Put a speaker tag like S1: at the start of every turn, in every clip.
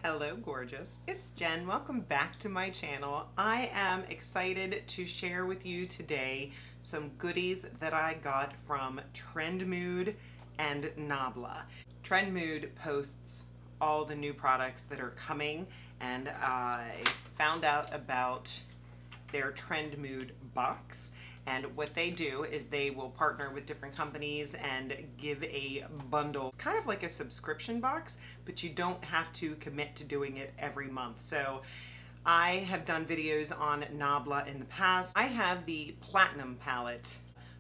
S1: Hello gorgeous, it's Jen. Welcome back to my channel. I am excited to share with you today some goodies that I got from Trendmood and Nabla. Trendmood posts all the new products that are coming, and I found out about their Trendmood Box. And what they do is they will partner with different companies and give a bundle. It's kind of like a subscription box, but you don't have to commit to doing it every month. So I have done videos on Nabla in the past. I have the Platinum palette.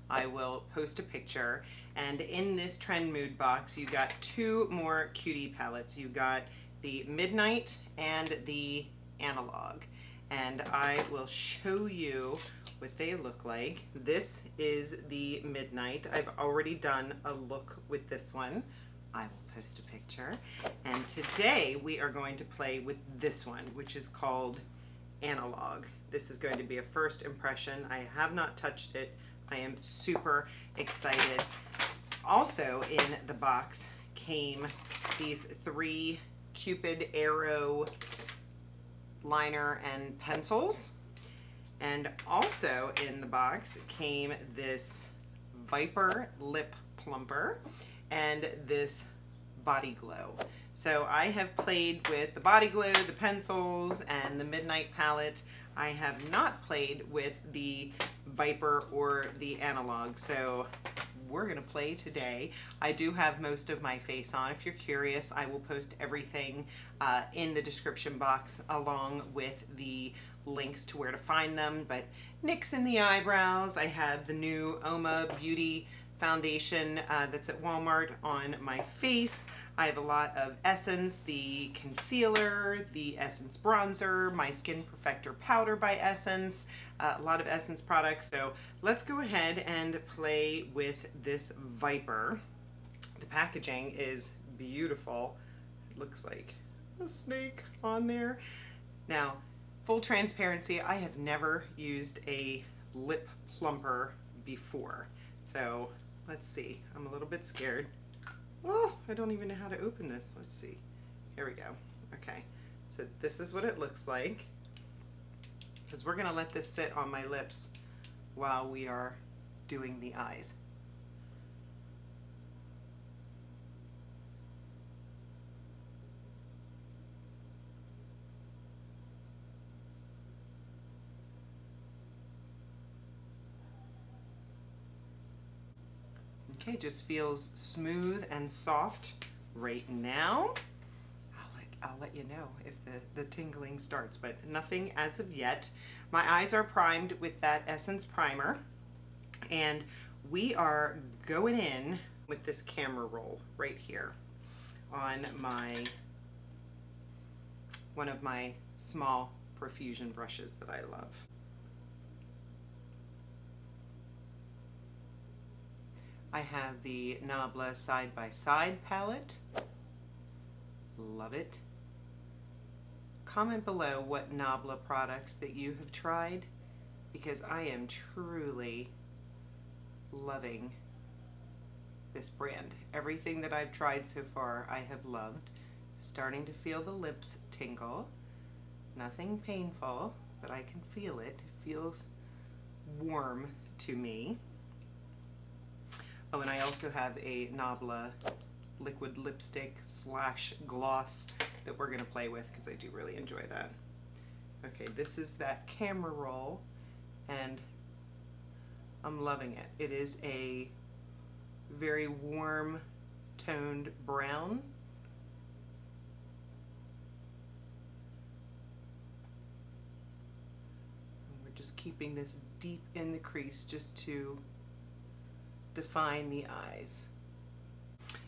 S1: I will post a picture. And in this Trendmood box, you got two more Cutie palettes. You got the Midnight and the Analogue. And I will show you what they look like. This is the Midnight. I've already done a look with this one. I will post a picture. And today we are going to play with this one, which is called Analogue. This is going to be a first impression. I have not touched it. I am super excited. Also in the box came these three Cupid arrow liner and pencils. And also in the box came this Viper Lip Plumper and this Body Glow. So I have played with the Body Glow, the pencils, and the Midnight palette. I have not played with the Viper or the Analogue, so we're gonna play today. I do have most of my face on. If you're curious, I will post everything in the description box along with the links to where to find them. But NYX in the eyebrows. I have the new Uoma Beauty foundation that's at Walmart on my face. I have a lot of Essence, the concealer, the Essence bronzer, my Skin Perfector powder by Essence, a lot of Essence products. So let's go ahead and play with this Viper. The packaging is beautiful. It looks like a snake on there. Now, full transparency, I have never used a lip plumper before. So let's see. I'm a little bit scared. Oh, I don't even know how to open this. Let's see. Here we go. Okay, so this is what it looks like. Because we're gonna let this sit on my lips while we are doing the eyes. Okay, just feels smooth and soft right now. I'll let you know if the tingling starts, but nothing as of yet. My eyes are primed with that Essence primer, and we are going in with this camera roll right here on one of my small profusion brushes that I love. I have the Nabla Side by Side palette. Love it. Comment below what Nabla products that you have tried, because I am truly loving this brand. Everything that I've tried so far I have loved. Starting to feel the lips tingle. Nothing painful, but I can feel it. It feels warm to me. Oh, and I also have a Nabla liquid lipstick / gloss that we're gonna play with because I do really enjoy that. Okay, this is that camera roll, and I'm loving it. It is a very warm toned brown. And we're just keeping this deep in the crease just to define the eyes.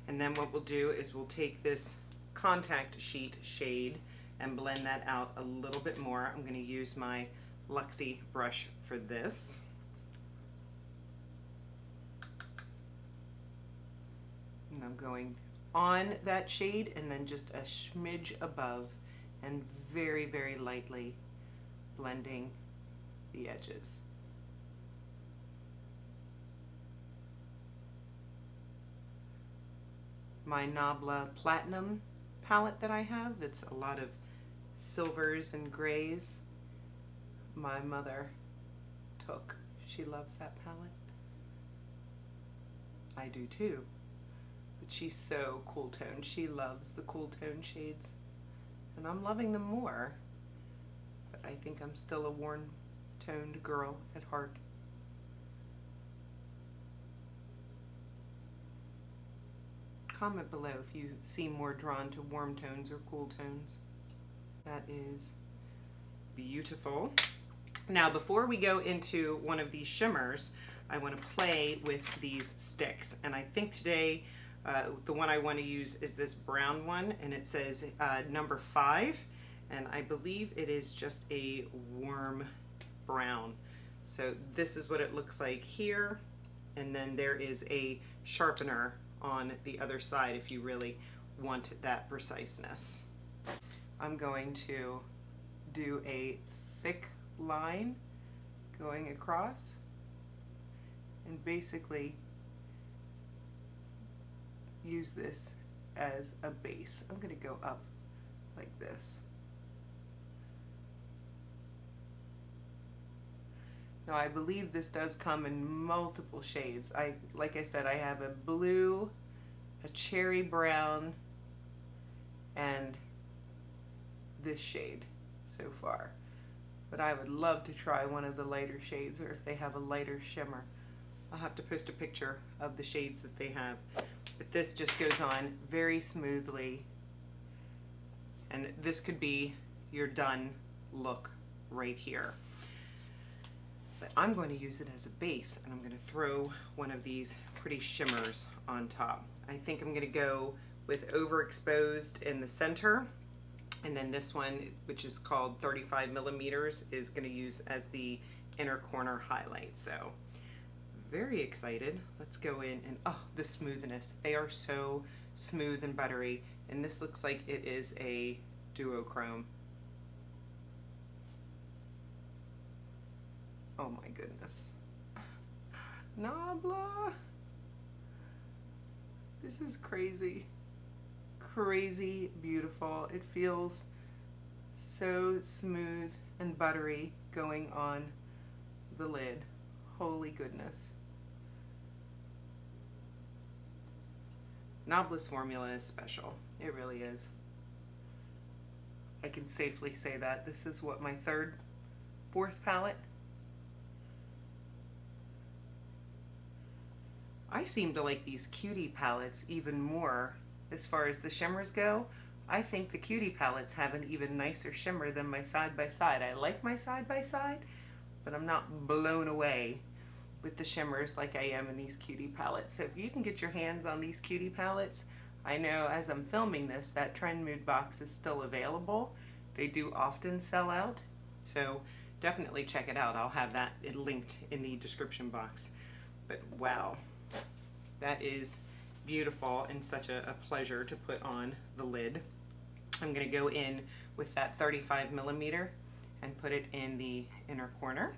S1: And then what we'll do is we'll take this contact sheet shade and blend that out a little bit more. I'm going to use my Luxie brush for this. And I'm going on that shade and then just a smidge above and very, very lightly blending the edges. My Nabla Platinum palette that I have that's a lot of silvers and grays. My mother took. She loves that palette. I do too. But she's so cool toned. She loves the cool tone shades. And I'm loving them more. But I think I'm still a warm toned girl at heart. Comment below if you seem more drawn to warm tones or cool tones. That is beautiful. Now before we go into one of these shimmers, I want to play with these sticks. And I think today the one I want to use is this brown one, and it says number 5, and I believe it is just a warm brown. So this is what it looks like here, and then there is a sharpener on the other side if you really want that preciseness. I'm going to do a thick line going across and basically use this as a base. I'm going to go up like this. Now I believe this does come in multiple shades. Like I said, I have a blue, a cherry brown, and this shade so far. But I would love to try one of the lighter shades, or if they have a lighter shimmer. I'll have to post a picture of the shades that they have. But this just goes on very smoothly. And this could be your done look right here. But I'm going to use it as a base, and I'm going to throw one of these pretty shimmers on top. I think I'm going to go with Overexposed in the center, and then this one, which is called 35 millimeters, is going to use as the inner corner highlight. So very excited. Let's go in, and oh, the smoothness. They are so smooth and buttery, and this looks like it is a duochrome. Oh my goodness. Nabla. This is crazy. Crazy beautiful. It feels so smooth and buttery going on the lid. Holy goodness. Nabla's formula is special. It really is. I can safely say that. This is what, my fourth palette? I seem to like these Cutie palettes even more as far as the shimmers go. I think the Cutie palettes have an even nicer shimmer than my side-by-side. I like my side-by-side, but I'm not blown away with the shimmers like I am in these Cutie palettes. So if you can get your hands on these Cutie palettes, I know as I'm filming this, that Trendmood box is still available. They do often sell out, so definitely check it out. I'll have that linked in the description box. But wow. That is beautiful and such a pleasure to put on the lid. I'm going to go in with that 35 millimeter and put it in the inner corner.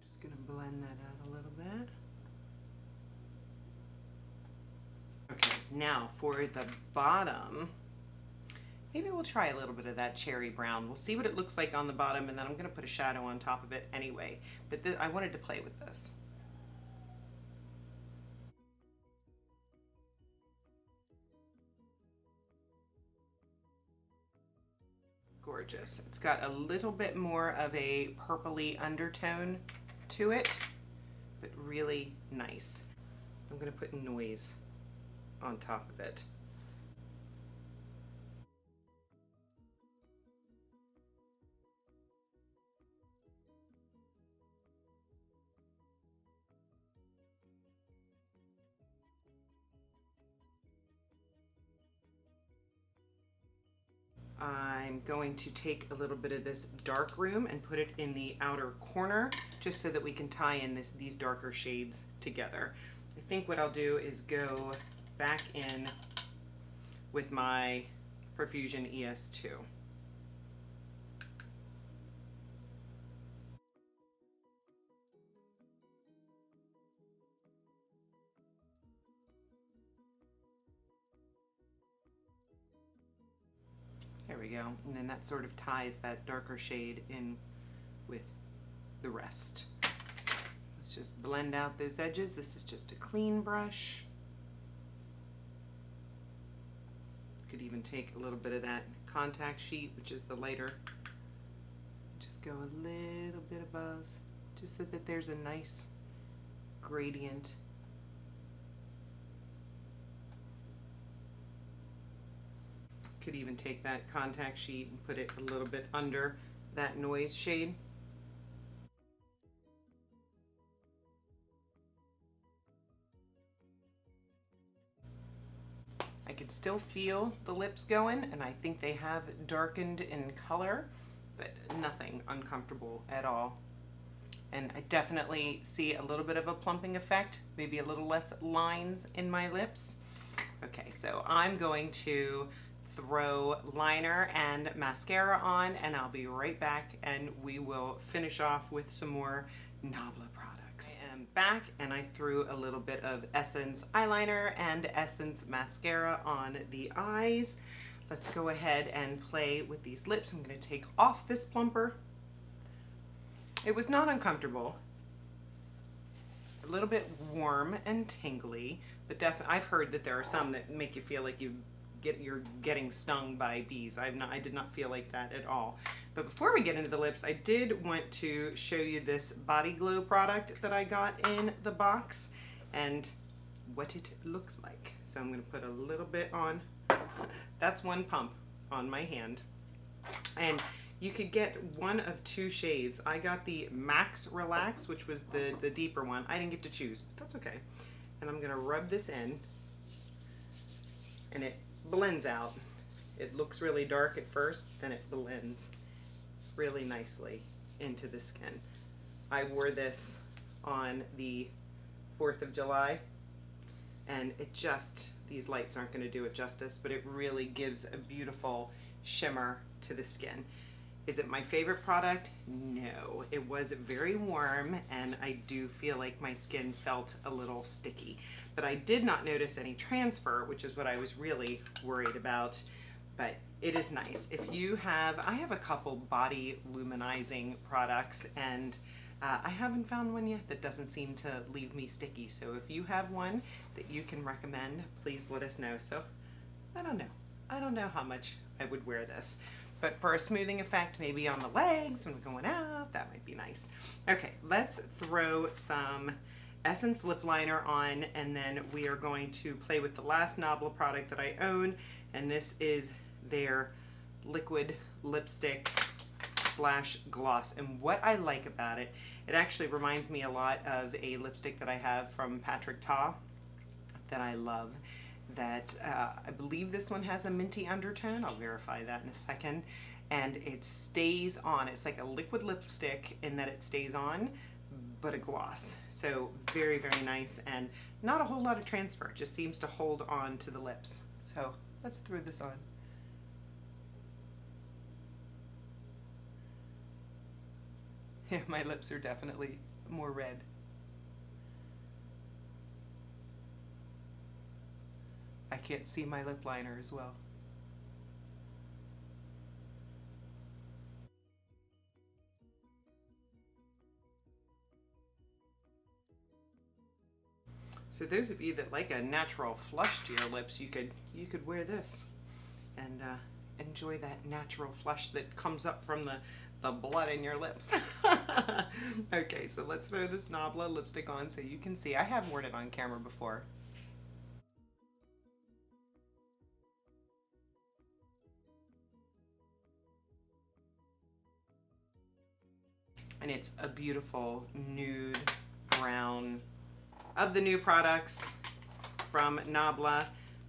S1: Just going to blend that out a little bit. Okay, now for the bottom, maybe we'll try a little bit of that cherry brown. We'll see what it looks like on the bottom, and then I'm going to put a shadow on top of it anyway. But I wanted to play with this. Gorgeous. It's got a little bit more of a purpley undertone to it, but really nice. I'm going to put Noise on top of it. I'm going to take a little bit of this dark room and put it in the outer corner just so that we can tie in these darker shades together. I think what I'll do is go back in with my Profusion ES2. we go. And then that sort of ties that darker shade in with the rest. Let's just blend out those edges. This is just a clean brush. Could even take a little bit of that contact sheet, which is the lighter. Just go a little bit above, just so that there's a nice gradient. Could even take that contact sheet and put it a little bit under that noise shade. I could still feel the lips going, and I think they have darkened in color, but nothing uncomfortable at all. And I definitely see a little bit of a plumping effect, maybe a little less lines in my lips. Okay, so I'm going to throw liner and mascara on, and I'll be right back, and we will finish off with some more Nabla products. I am back, and I threw a little bit of Essence eyeliner and Essence mascara on the eyes. Let's go ahead and play with these lips. I'm going to take off this plumper. It was not uncomfortable. A little bit warm and tingly, but definitely I've heard that there are some that make you feel like you're getting stung by bees. I did not feel like that at all. But before we get into the lips, I did want to show you this Body Glow product that I got in the box and what it looks like. So I'm going to put a little bit on. That's one pump on my hand. And you could get one of two shades. I got the Max Relax, which was the deeper one. I didn't get to choose, but that's okay. And I'm going to rub this in, and it blends out. It looks really dark at first, then it blends really nicely into the skin. I wore this on the 4th of July, and it just, these lights aren't going to do it justice, but it really gives a beautiful shimmer to the skin. Is it my favorite product? No. It was very warm, and I do feel like my skin felt a little sticky. But I did not notice any transfer, which is what I was really worried about. But it is nice. If you have, I have a couple body luminizing products, and I haven't found one yet that doesn't seem to leave me sticky. So if you have one that you can recommend, please let us know. So I don't know. I don't know how much I would wear this. But for a smoothing effect, maybe on the legs when we're going out, that might be nice. Okay, let's throw some Essence lip liner on, and then we are going to play with the last Nabla product that I own, and this is their liquid lipstick / gloss. And what I like about it, it actually reminds me a lot of a lipstick that I have from Patrick Ta that I love. That I believe this one has a minty undertone. I'll verify that in a second. And it stays on. It's like a liquid lipstick in that it stays on, but a gloss. So very, very nice, and not a whole lot of transfer. It just seems to hold on to the lips. So let's throw this on. Yeah, my lips are definitely more red. I can't see my lip liner as well. So those of you that like a natural flush to your lips, you could wear this and enjoy that natural flush that comes up from the blood in your lips. Okay, so let's throw this Nabla lipstick on so you can see. I have worn it on camera before. And it's a beautiful nude brown. Of the new products from Nabla,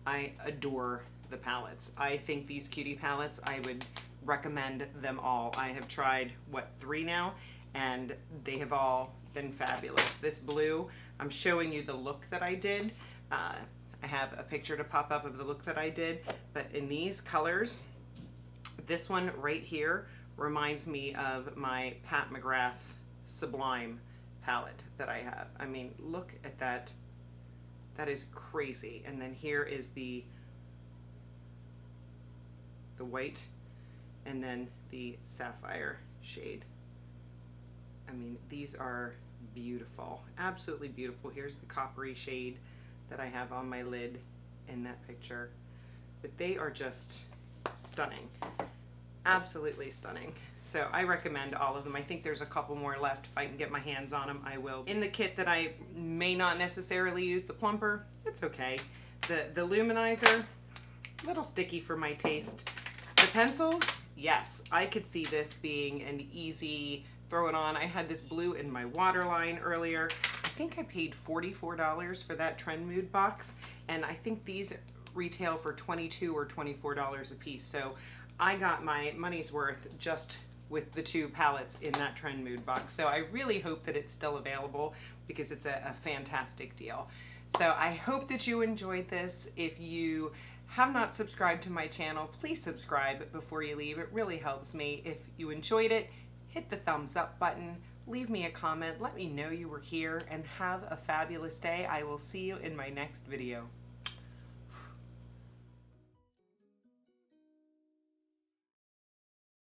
S1: I adore the palettes. I think these Cutie palettes, I would recommend them all. I have tried, what, 3 now? And they have all been fabulous. This blue, I'm showing you the look that I did. I have a picture to pop up of the look that I did. But in these colors, this one right here reminds me of my Pat McGrath Sublime palette that I have. I mean, look at that. That is crazy. And then here is the white. and then the sapphire shade. I mean, these are beautiful, absolutely beautiful. Here's the coppery shade that I have on my lid in that picture, but they are just stunning, absolutely stunning. So I recommend all of them. I think there's a couple more left. If I can get my hands on them, I will. In the kit that I may not necessarily use the plumper, it's okay. The luminizer, a little sticky for my taste. The pencils, yes, I could see this being an easy throw it on. I had this blue in my waterline earlier. I think I paid $44 for that Trendmood box, and I think these retail for $22 or $24 a piece. So I got my money's worth just with the 2 palettes in that Trendmood box. So I really hope that it's still available because it's a fantastic deal. So I hope that you enjoyed this. If you have not subscribed to my channel, please subscribe before you leave. It really helps me. If you enjoyed it, hit the thumbs up button, leave me a comment, let me know you were here, and have a fabulous day. I will see you in my next video.